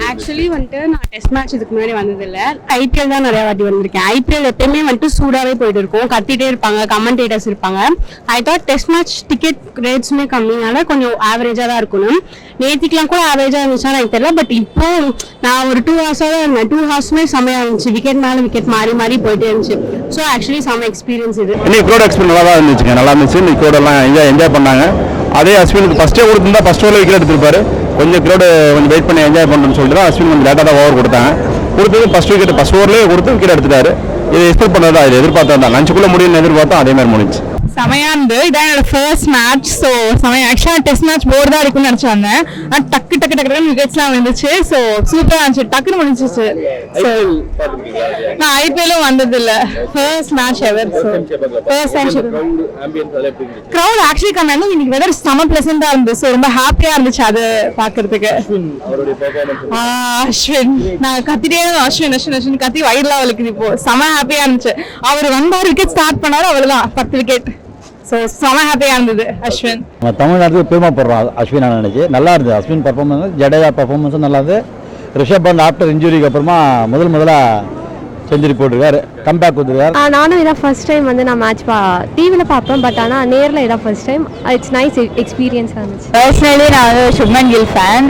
Actually வந்துட்டு நான் test match இதுக்கு முன்னாடி வந்ததில்ல, ஐபிஎல் தான் நிறைய வாட்டி வந்திருக்கேன். ஐபிஎல் எப்பயுமே வந்துட்டு சூடாவே போயிட்டு இருக்கும், கத்திட்டே இருப்பாங்க, கமெண்டேட்டர்ஸ் இருப்பாங்க. I thought test match ticket ரேட்ஸுமே கம்மினால கொஞ்சம் ஆவரேஜா தான் இருக்கணும். நேற்றுக்கெல்லாம் கூட ஆவரேஜா இருந்துச்சா எனக்கு தெரியல, பட் இப்போ நான் ஒரு 2 hours தான் இருந்தேன். 2 hours செமையா இருந்துச்சு, விக்கெட் மேல விக்கெட் மாறி மாறி போயிட்டே இருந்துச்சு. ஸோ ஆக்சுவலி செம எக்ஸ்பீரியன்ஸ் இது. இன்னைக்கு க்ரௌட் எக்ஸ்பீரியன்ஸ் நல்லா தான் இருந்துச்சுங்க, நல்லா இருந்துச்சு. இன்னைக்கு க்ரௌட் எல்லாம் என்ஜாய் பண்ணாங்க. அதே அஸ்வினுக்கு ஃபர்ஸ்டே கொடுத்துருந்தா ஃபர்ஸ்ட் ஓவரில் விக்கெட் எடுத்திருப்பாரு. கொஞ்சம் க்ரௌடு கொஞ்சம் வெயிட் பண்ணி என்ஜாய் பண்ணுறேன்னு சொல்லிட்டு தான் அஸ்வின் கொஞ்சம் லேட்டாக தான் ஓவர் கொடுத்தாங்க. கொடுத்தது ஃபர்ஸ்ட் விக்கெட் ஃபர்ஸ்ட் ஓவர்லேயே கொடுத்து விக்கெட் எடுத்துட்டாரு. இது எக்ஸ்பெக்ட் பண்ணதா, இது எதிர்பார்த்தா தான். லஞ்சுக்குள்ளே முடியும்னு எதிர்பார்த்தோம், அதே மாதிரி முடிஞ்சு. செமையா இருந்து இதான் என்னோட ஃபர்ஸ்ட் மேட்ச். ஸோ செமையா, ஆக்சுவலாக டெஸ்ட் மேட்ச் போர் தான் இருக்குன்னு நினச்சி வந்தேன். ஆனால் டக்கு டக்கு டக்கு விக்கெட்ஸ்லாம் வந்துச்சு. ஸோ சூப்பராக இருந்துச்சு, டக்குன்னு முடிஞ்சிச்சு. ஸோ நான் ஐபிஎல்லும் வந்தது இல்லை, first match ever. So first time crowd actually கம்மியாக இன்னைக்கு வெதர் செம ப்ளசண்டாக இருந்துச்சு. ஸோ ரொம்ப ஹாப்பியாக இருந்துச்சு அது பார்க்கறதுக்கு. அஸ்வின் நான் கத்திட்டே அஸ்வின் அஸ்வின் அஸ்வின் கத்தி வயிறுலாம் வலிக்குது. இப்போ செம ஹாப்பியாக இருந்துச்சு. அவர் வந்தார், விக்கெட் ஸ்டார்ட் பண்ணாரு, அவ்வளோதான் 10 விக்கெட். ஸோ செம ஹாப்பியாக இருந்தது அஸ்வின். நம்ம தமிழ்நாட்டுக்கு பெருமைப்படுறோம் அஸ்வின் நினைச்சு. நல்லா இருந்தது அஸ்வின் பர்ஃபார்மன்ஸ், ஜடேஜா பர்ஃபார்மன்ஸும் நல்லா இருந்தது. ரிஷப் பந்த் ஆஃப்டர் இன்ஜுரிக்கு அப்புறமா முதலாக செஞ்சுரி போட்டிருக்காரு, கம்பேக் கொடுத்துருக்காரு. நானும் இதான் ஃபர்ஸ்ட் டைம் வந்து நான் மேட்ச் டிவியில் பார்ப்பேன், பட் ஆனால் நேரில் இதான் ஃபர்ஸ்ட் டைம். இட்ஸ் நைஸ் எக்ஸ்பீரியன்ஸாக இருந்துச்சு. பர்சனலி நான் வந்து Shubman Gill fan,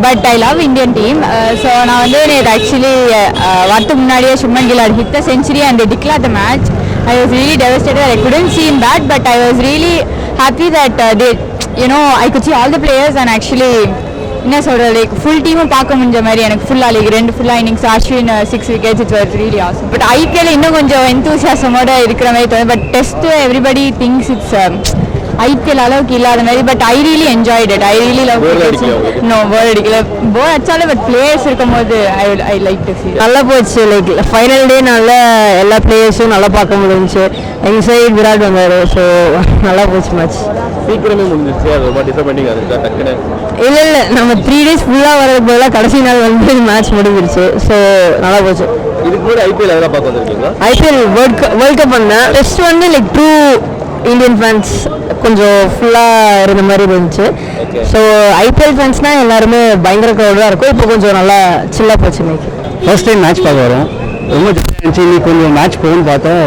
but I love Indian team. So நான் வந்து நேற்று ஆக்சுவலி வரத்துக்கு முன்னாடியே Shubman Gill hit the century and declare the match. I was really devastated. I couldn't see him bat, but I was really happy that I could see all the players and actually என்ன சொல்ற like full டீமும் பார்க்க முடிஞ்ச மாதிரி எனக்கு ஃபுல்லாக like 2 ஃபுல்லாக innings Ashwin 6 wickets. It was really awesome. But IPL இன்னும் கொஞ்சம் எந்தூசியாசமோட இருக்கிற மாதிரி தோணுது. But test everybody thinks it's IPL அளவுக்கு இல்லாத மாதிரி. But I really enjoyed it. I really love no four அடிக்கல, போர் அடிச்சாலும் பட் பிளேயர்ஸ் இருக்கும் போது ஐ லைக் டு சீ. நல்லா போச்சு. லைக் ஃபைனல் டே நல்லா எல்லா பிளேயர்ஸும் நல்லா பார்க்க முடிஞ்சிச்சு. எங்கள் சைடு விராட் வந்தார். ஸோ நல்லா போச்சு மேட்ச். சீக்கிரமே முடிஞ்சிருச்சு, அது ரொம்ப டிசப்பாயிண்டிங் ஆகுது டக்குன்னு. இல்லை நம்ம 3 days ஃபுல்லாக வரதுக்கு பதிலாக கடைசி நாள் வந்து மேட்ச் முடிஞ்சிருச்சு. ஸோ நல்லா போச்சு. இதுக்கு முன்னாடி ஐபிஎல் எதெல்லாம் பார்க்க வந்திருக்கீங்களா? ஐபிஎல் வேர்ல்ட் கப் பண்ணேன். டெஸ்ட் வந்து லைக் 2 இந்தியன் ஃபேன்ஸ் கொஞ்சம் ஃபுல்லாக இருந்த மாதிரி இருந்துச்சு. ஸோ ஐபிஎல் ஃபேன்ஸ்னால் எல்லாருமே பயங்கர க்ரௌடாக இருக்கும். இப்போ கொஞ்சம் நல்லா சில்லாக போச்சு. இன்னைக்கு ஃபர்ஸ்ட் டைம் மேட்ச் பார்க்க வரோம், ரொம்ப ஜாலியாக இருந்துச்சு. இன்னைக்கு கொஞ்சம் மேட்ச் போகும்னு பார்த்தோம்,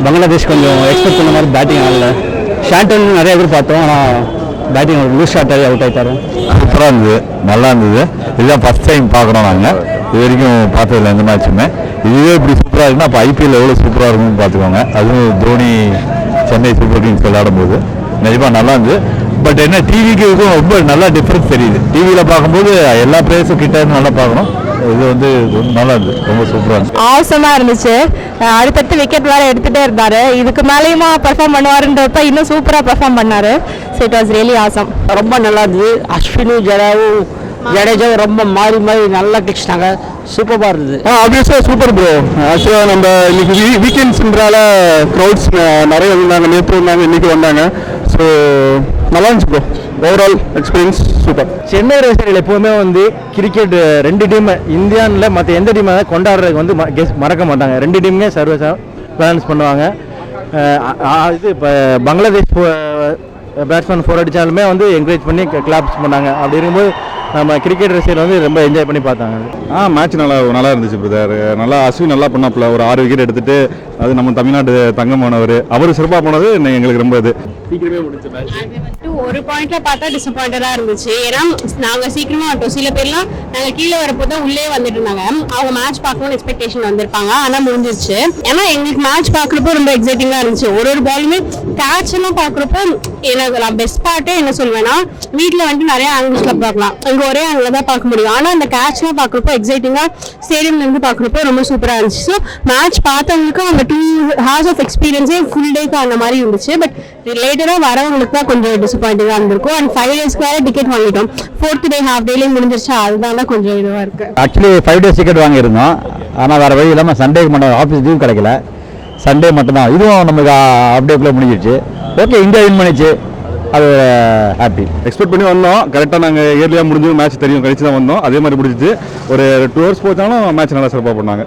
பங்களாதேஷ் கொஞ்சம் எக்ஸ்பெக்ட் பண்ண மாதிரி பேட்டிங் ஆகல. ஷாட்டன் நிறைய பேர் பார்த்தோம், ஆனால் பேட்டிங் லூஸ் ஷாட் ஆகி அவுட் ஆகிட்டாரு. சூப்பராக இருந்தது, நல்லா இருந்தது. இதுதான் ஃபர்ஸ்ட் டைம் பார்க்குறோம் நாங்கள், இது வரைக்கும் பார்த்ததில்ல எந்த மேட்சுமே. இதுவே இப்படி சூப்பராக இருக்குன்னா அப்போ ஐபிஎல் எவ்வளோ சூப்பராக இருக்குன்னு பார்த்துக்கோங்க. அதுவும் தோனி சென்னை சூப்பர் கிங்ஸ் விளையாடும் போது நிஜமாக நல்லா இருந்தது. பட் என்ன டிவிக்கு இதுக்கும் ரொம்ப நல்லா டிஃப்ரென்ஸ் தெரியுது. டிவியில் பார்க்கும்போது எல்லா பிளேயர்ஸும் கிட்ட இருந்து நல்லா பார்க்கணும். இது வந்து நல்லா இருந்தது, ரொம்ப சூப்பராக இருந்துச்சு. ஆசமாக இருந்துச்சு. அடுத்தடுத்து விக்கெட் வேறு எடுத்துகிட்டே இருந்தார். இதுக்கு மேலேயுமா பெர்ஃபார்ம் பண்ணுவாருன்றப்ப இன்னும் சூப்பராக பெர்ஃபார்ம் பண்ணார். So it was really awesome. ரொம்ப நல்லா இருந்தது. அஸ்வினும் ஜடேஜாவும் ரொம்ப மாறி நல்லா கிழிச்சிட்டாங்க. சூப்பராக இருந்தது. ஆப்வியஸாக சூப்பர் ப்ரோ. ஆக்சுவலாக நம்ம இன்னைக்கு வீக்கெண்ட்ஸ்ன்றால க்ரௌட்ஸ் நிறைய வந்தாங்க, நேற்று வந்தாங்க, இன்னைக்கு வந்தாங்க. ஸோ நல்லா இருந்துச்சு bro. Overall experience super. Chennai ரசிகர்கள் எப்போவுமே வந்து கிரிக்கெட் 2 டீம் இந்தியாவில் மற்ற எந்த டீமை கொண்டாடுறதுக்கு வந்து மறக்க மாட்டாங்க. 2 டீமுமே சர்வீஸாக பேலன்ஸ் பண்ணுவாங்க. இது இப்போ பங்களாதேஷ் பேட்ஸ்மேன் 4 அடித்தாலுமே வந்து என்கரேஜ் பண்ணி கிளாப்ஸ் பண்ணாங்க. அப்படி இருக்கும்போது நம்ம கிரிக்கெட் ரசிகர்கள் வந்து ரொம்ப என்ஜாய் பண்ணி பார்த்தாங்க. மேட்ச் நல்லா இருந்துச்சு பிரதர். நல்லா அஸ்வின் நல்லா பண்ணாப்புல, ஒரு 6 விக்கெட் எடுத்துட்டு, அது நம்ம தமிழ்நாடு தங்கமானவர், அவர் சிறப்பாக போனது எங்களுக்கு ரொம்ப இது. சீக்கிரமே முடிஞ்ச மேட்ச். ஒரு பாயிண்ட்ல பார்த்தா டிசப்பாயிண்டடா இருந்துச்சு. ஏன்னா நாங்க சீக்கிரமா வந்துட்டோம். சில பேர்லாம் நாங்க கீழே வரப்போது உள்ளே வந்துட்டு இருந்தாங்க. அவங்க மேட்ச் பார்க்கணும்னு எக்ஸ்பெக்டேஷன் வந்திருப்பாங்க, ஆனா முடிஞ்சிருச்சு. ஏன்னா எங்களுக்கு மேட்ச் பாக்குறப்போ ரொம்ப எக்ஸைட்டிங்கா இருந்துச்சு. ஒரு பாலுமே கேட்ச் எல்லாம் பாக்குறப்போ எனக்கு நான் பெஸ்ட் பார்ட்டே என்ன சொல்வேன்னா, வீட்டுல வந்துட்டு நிறைய ஆங்கிள்ஸ்ல பார்க்கலாம், இங்க ஒரே ஆங்கிள் தான் பார்க்க முடியும். ஆனா அந்த கேட்ச் எல்லாம் பாக்குறப்போ எக்ஸைட்டிங்கா ஸ்டேடியம்ல இருந்து பாக்குறப்போ ரொம்ப சூப்பரா இருந்துச்சு. ஸோ மேட்ச் பார்த்தவங்களுக்கு அந்த 2 hours ஆஃப் எக்ஸ்பீரியன்ஸே ஃபுல் டேக்கு அந்த மாதிரி இருந்துச்சு. பட் லேட்டரா வரவங்களுக்கு தான் கொஞ்சம் டிசப்பாயிண்டிங்கா இருந்திருக்கும். அண்ட் 5 days வேற டிக்கெட் வாங்கிட்டோம். 4th day ஹாஃப் டேலேயே முடிஞ்சிருச்சு. அதுதான் கொஞ்சம் இதுவா இருக்கு. ஆக்சுவலி 5 days டிக்கெட் வாங்கியிருந்தோம், ஆனால் வேறு வழி இல்லாமல் சண்டேக்கு மட்டும் ஆஃபீஸ் லீவ் கிடைக்கல. சண்டே மட்டும்தான். இதுவும் நமக்கு அப்டேக்குள்ளே முடிஞ்சிருச்சு. ஓகே, இந்தியா வின் பண்ணிச்சு, அது ஹாப்பி. எக்ஸ்பெக்ட் பண்ணி வந்தோம். கரெக்டாக நாங்கள் ஏர்லியாக முடிஞ்சு மேட்ச் தெரியும் கழிச்சு தான் வந்தோம். அதே மாதிரி முடிஞ்சிச்சு. ஒரு 2 hours போச்சாலும் மேட்ச் நல்லா சிறப்பாக பண்ணாங்க.